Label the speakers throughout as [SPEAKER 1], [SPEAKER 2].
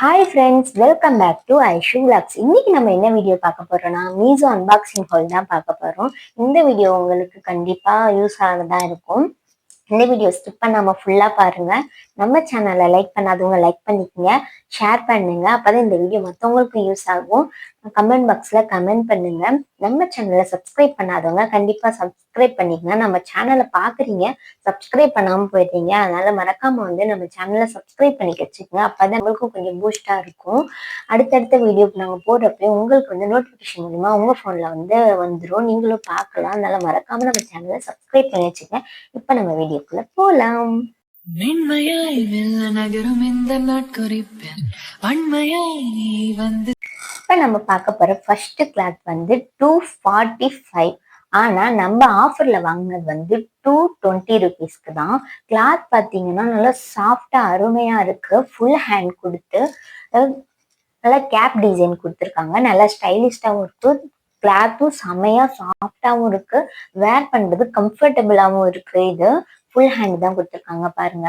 [SPEAKER 1] Hi friends, welcome back to Aishu vlogs. இன்னைக்கு நம்ம என்ன வீடியோ பார்க்க போறோம்னா மீஷோ அன்பாக்சிங் ஹால் தான் பார்க்க போறோம். இந்த வீடியோ உங்களுக்கு கண்டிப்பா யூஸ் ஆனதா இருக்கும். இந்த வீடியோ ஸ்கிப் பண்ணாம ஃபுல்லா பாருங்க. நம்ம சேனலை லைக் பண்ணாதவங்க லைக் பண்ணிக்கங்க, ஷேர் பண்ணுங்க. அப்பதான் இந்த வீடியோ மற்றவங்களுக்கு யூஸ் ஆகும். கமெண்ட் பாக்ஸ்ல கமெண்ட் பண்ணுங்க. நம்ம சேனலை சப்ஸ்கிரைப் பண்ணாதவங்க கண்டிப்பா சப்ஸ்கிரைப் பண்ணிக்கங்க. நம்ம சேனலை பாக்குறீங்க, சப்ஸ்கிரைப் பண்ணாம போயிட்டீங்க, அதனால மறக்காம நம்ம சேனலை சப்ஸ்கிரைப் பண்ணி வச்சுக்கோங்க. அப்பதான் உங்களுக்கும் கொஞ்சம் பூஸ்டா இருக்கும். அடுத்தடுத்த வீடியோக்கு நாங்க போடுறப்ப உங்களுக்கு நோட்டிபிகேஷன் மூலமா உங்க போன்ல வந்துடும், நீங்களும் பார்க்கலாம். அதனால மறக்காம நம்ம சேனலை சப்ஸ்கிரைப் பண்ணி வச்சுக்கோங்க. இப்ப நம்ம வீடியோக்குள்ள போலாம். மென்மையாய் வெல்ல நகரும் இந்த நாட்குறிப்பேன் வன்மையாய் நீ வந்து. இப்ப நம்ம பார்க்க போற ஃபர்ஸ்ட் கிளாத் 245. ஆனா நம்ம ஆஃபர்ல வாங்கினது 220 ருபீஸ்க்கு தான். கிளாத் பாத்தீங்கன்னா நல்லா சாஃப்டா அருமையா இருக்கு. ஃபுல் ஹேண்ட் கொடுத்து நல்லா கேப் டிசைன் கொடுத்துருக்காங்க. நல்லா ஸ்டைலிஷ்டாவும் இருக்கு. கிளாத்தும் செமையா சாஃப்டாவும் இருக்கு. வேர் பண்றது கம்ஃபர்டபுளாவும் இருக்கு. இது ஃபுல் ஹேண்ட் தான் கொடுத்துருக்காங்க பாருங்க.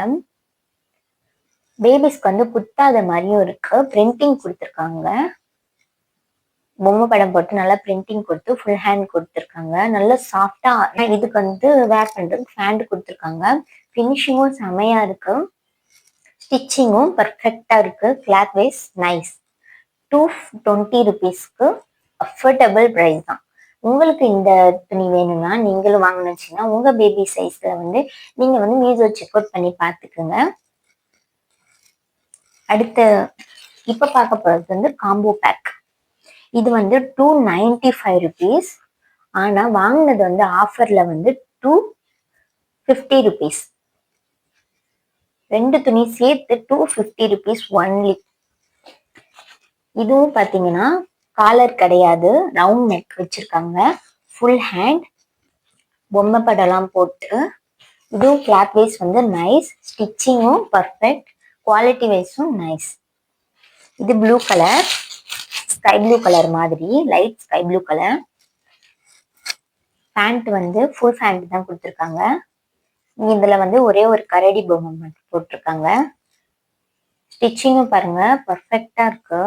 [SPEAKER 1] பேபிஸ்க்கு குத்தாத மாதிரியும் இருக்கு. பிரிண்டிங் கொடுத்துருக்காங்க. பொம்மை படம் போட்டு நல்லா பிரிண்டிங் கொடுத்து ஃபுல் ஹேண்ட் கொடுத்துருக்காங்க. நல்லா சாஃப்டா இதுக்கு வேர் பண்றதுக்கு ஃபேண்ட் கொடுத்துருக்காங்க. ஃபினிஷிங்கும் செமையா இருக்கு. ஸ்டிச்சிங்கும் பர்ஃபெக்டா இருக்கு. Cloth wise nice. 220 ருபீஸ்க்கு அஃபோர்டபுள் பிரைஸ் தான். உங்களுக்கு இந்த துணி வேணும்னா நீங்களும் வாங்கினுச்சுன்னா உங்க பேபி சைஸ்ல நீங்க மீஷோ செக் அவுட் பண்ணி பார்த்துக்குங்க. அடுத்து இப்ப பார்க்க போறது காம்போ பேக். இது 295 ருபீஸ். ஆனா வாங்கினது ஆஃபர்ல 250 ருபீஸ். ரெண்டு துணி சேர்த்து 250 ருபீஸ் ஒன்லி. இதுவும் பாத்தீங்கன்னா காலர் கிடையாது, ரவுண்ட் நெக் வச்சிருக்காங்க. ஃபுல் ஹேண்ட் பொம்மை படம்லாம் போட்டு. இதுவும் கிளாத் வைஸ் நைஸ். ஸ்டிச்சிங்கும் பர்ஃபெக்ட். குவாலிட்டி வைஸும் நைஸ். இது blue colour, sky blue colour மாதிரி, light sky blue colour. Pant full pant தான் கொடுத்துருக்காங்க. இதுல ஒரே ஒரு கரடி பொம்மை மட்டும் போட்டிருக்காங்க. ஸ்டிச்சிங்கும் பாருங்க பர்ஃபெக்டா இருக்கு.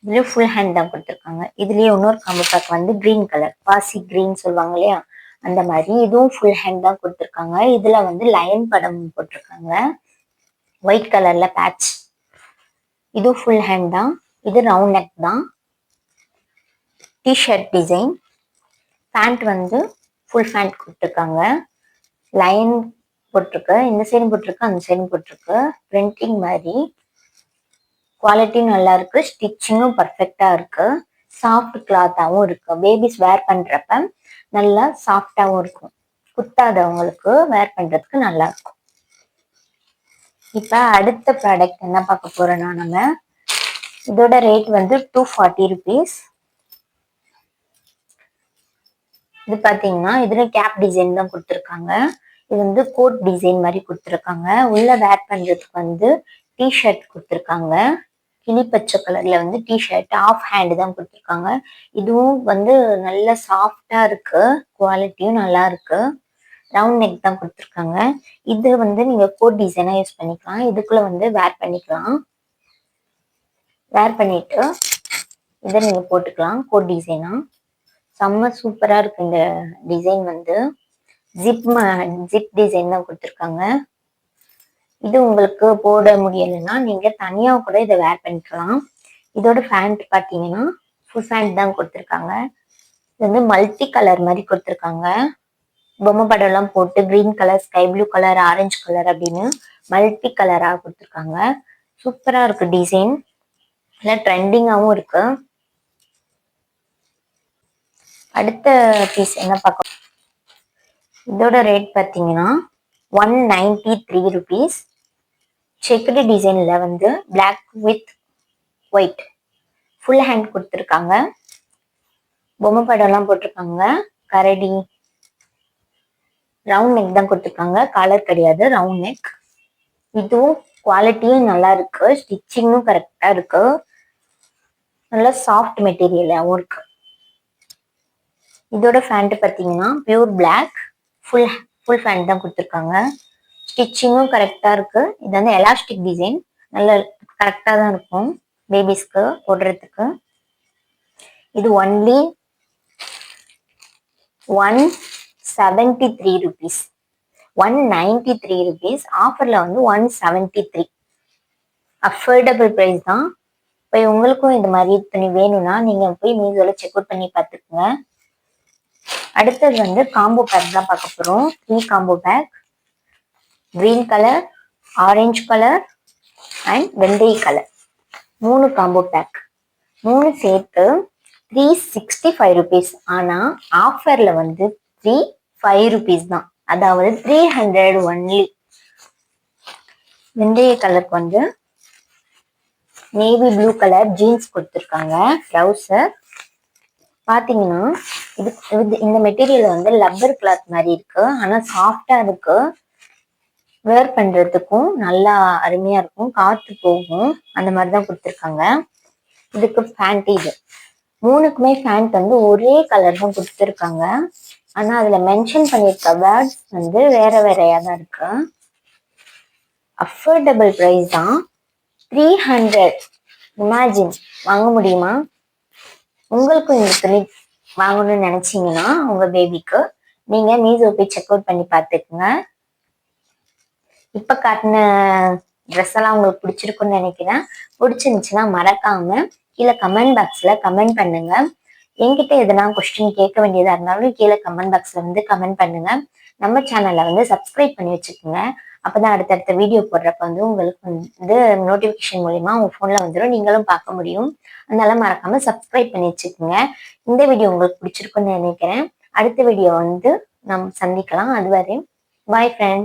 [SPEAKER 1] இதுல ஃபுல் ஹேண்ட் தான் கொடுத்துருக்காங்க. இதுலயே இன்னொரு காம்போ பேக் கிரீன் கலர், பாசி கிரீன் சொல்லுவாங்க இல்லையா, அந்த மாதிரி. இதுவும் ஃபுல் ஹேண்ட் தான் கொடுத்துருக்காங்க. இதுல லயன் படம் போட்டிருக்காங்க. ஒயிட் கலர்ல பேட்ச். இது ஃபுல் ஹேண்ட் தான். இது ரவுண்ட் நெக் தான். T-shirt design. Pant full pant கொடுத்துருக்காங்க. லைன் போட்டிருக்கு, இந்த சைடும் போட்டிருக்கு, அந்த சைடும் போட்டிருக்கு. பிரிண்டிங் மாதிரி. குவாலிட்டியும் நல்லா இருக்கு. ஸ்டிச்சிங்கும் பர்ஃபெக்டா இருக்கு. சாஃப்ட் கிளாத்தாவும் இருக்கு. பேபிஸ் வேர் பண்றப்ப நல்லா சாஃப்டாவும் இருக்கும். குத்தாதவங்களுக்கு வேர் பண்றதுக்கு நல்லா இருக்கும். இப்ப அடுத்த ப்ராடக்ட் என்ன பார்க்க போறோம்னா நம்ம இதோட ரேட் 240 ருபீஸ். இது பாத்தீங்கன்னா இதுல கேப் டிசைன் தான் கொடுத்துருக்காங்க. இது கோட் டிசைன் மாதிரி கொடுத்துருக்காங்க. உள்ள வேர் பண்றதுக்கு டிஷர்ட் கொடுத்துருக்காங்க. கிளி பச்சை கலர்ல டிஷர்ட் ஆஃப் ஹேண்ட் தான் கொடுத்துருக்காங்க. இதுவும் நல்ல சாஃப்டா இருக்கு. குவாலிட்டியும் நல்லா இருக்கு. ரவுண்ட் நெக் தான் கொடுத்துருக்காங்க. இது நீங்க கோட் டிசைனா யூஸ் பண்ணிக்கலாம். இதுக்குள்ள வேர் பண்ணிக்கலாம். வேர் பண்ணிட்டு இதை நீங்க போட்டுக்கலாம் கோட் டிசைனா. செம்ம சூப்பரா இருக்கு. இந்த டிசைன் ஜிப் டிசைன் தான் கொடுத்துருக்காங்க. இது உங்களுக்கு போட முடியலைன்னா நீங்க தனியா கூட இதை வேர் பண்ணிக்கலாம். இதோட பேண்ட் பாத்தீங்கன்னா ஃபுல் பேண்ட் தான் கொடுத்துருக்காங்க. இது மல்டி கலர் மாதிரி கொடுத்துருக்காங்க. பொம்மை படம் எல்லாம் போட்டு green colour, sky blue colour, orange colour அப்படின்னு மல்டி கலரா கொடுத்துருக்காங்க. சூப்பரா இருக்கு டிசைன். நல்லா ட்ரெண்டிங்காவும் இருக்கு. அடுத்த பீஸ் என்ன பார்க்க, இதோட ரேட் பாத்தீங்கன்னா 193 ருபீஸ். செக்குடு டிசைன்ல black with white full hand கொடுத்துருக்காங்க. பொம்மை படம் எல்லாம் போட்டிருக்காங்க. கரடி. ரவுண்ட் நெக் தான் கொடுத்துருக்காங்க. கலர் கிடையாது, ரவுண்ட் நெக். இதுவும் குவாலிட்டியும் நல்லா இருக்கு. ஸ்டிச்சிங்கும் கரெக்டா இருக்கு. நல்லா சாஃப்ட் மெட்டீரியலாவும் இருக்கு. இதோட பேண்ட் பாத்தீங்கன்னா பியூர் பிளாக் ஃபுல் பேண்ட் தான் கொடுத்துருக்காங்க. ஸ்டிச்சிங்கும் கரெக்டா இருக்கு. இது வந்து எலாஸ்டிக் டிசைன், நல்ல கரெக்டா தான் இருக்கும் பேபிஸ்க்கு போடுறதுக்கு. இது ஒன்லி 173 rupees, 193 rupees. ஆஃபர்ல வந்து 173. அஃபோர்டபுள் பிரைஸ் தான். இப்போ உங்களுக்கும் இந்த மாதிரி துணி வேணும்னா நீங்க போய் மீஷோல செக் அவுட் பண்ணி பார்த்துக்குங்க. அடுத்தது வந்து காம்போ பேக் தான் பார்க்க போறோம். 3 combo back, green colour, orange colour and வெந்தய கலர், 3 காம்போ பேக். 3 சேர்த்து 365 rupees. ஆனா ஆஃபர்ல வந்து 35 rupees தான், அதாவது 300 ஒன்லி. வெந்தய கலருக்கு வந்து நேவி ப்ளூ கலர் ஜீன்ஸ் கொடுத்துருக்காங்க. ட்ரௌசர் பாத்தீங்கன்னா இந்த மெட்டீரியல் வந்து லப்பர் கிளாத் மாதிரி இருக்கு, ஆனா சாஃப்டா இருக்கு. வேர் பண்றதுக்கும் நல்லா அருமையா இருக்கும், காத்து போகும், அந்த மாதிரி தான் கொடுத்துருக்காங்க. இதுக்கு பேண்ட், இது 3க்குமே பேண்ட் வந்து ஒரே கலர் தான் கொடுத்துருக்காங்க. ஆனா அதுல மென்ஷன் பண்ணிருக்க வேர்ட்ஸ் வந்து வேற வேறையா தான் இருக்கு. அஃபோர்டபுள் பிரைஸ் தான், 300. இமேஜின், வாங்க முடியுமா? உங்களுக்கும் இந்த துணி வாங்கணும்னு நினைச்சீங்கன்னா உங்க பேபிக்கு நீங்க மீஷோ போய் செக் அவுட் பண்ணி பார்த்துக்குங்க. இப்ப காட்டின ட்ரெஸ் எல்லாம் உங்களுக்கு பிடிச்சிருக்குன்னு நினைக்கிறேன். பிடிச்சிருந்துச்சுன்னா மறக்காம கீழே கமெண்ட் பாக்ஸ்ல கமெண்ட் பண்ணுங்க. என்கிட்ட எதனா கொஸ்டின் கேட்க வேண்டியதா இருந்தாலும் கீழே கமெண்ட் பாக்ஸ்ல வந்து கமெண்ட் பண்ணுங்க. நம்ம சேனல்ல வந்து சப்ஸ்கிரைப் பண்ணி வச்சுக்கோங்க. அப்பதான் அடுத்தடுத்த வீடியோ போடுறப்ப வந்து உங்களுக்கு வந்து நோட்டிபிகேஷன் மூலியமா உங்க போன்ல வந்துடும், நீங்களும் பார்க்க முடியும். அதனால மறக்காம சப்ஸ்கிரைப் பண்ணி வச்சுக்கோங்க. இந்த வீடியோ உங்களுக்கு பிடிச்சிருக்குன்னு நினைக்கிறேன். அடுத்த வீடியோ வந்து நம்ம சந்திக்கலாம். அதுவரை பாய் ஃப்ரெண்ட்ஸ்.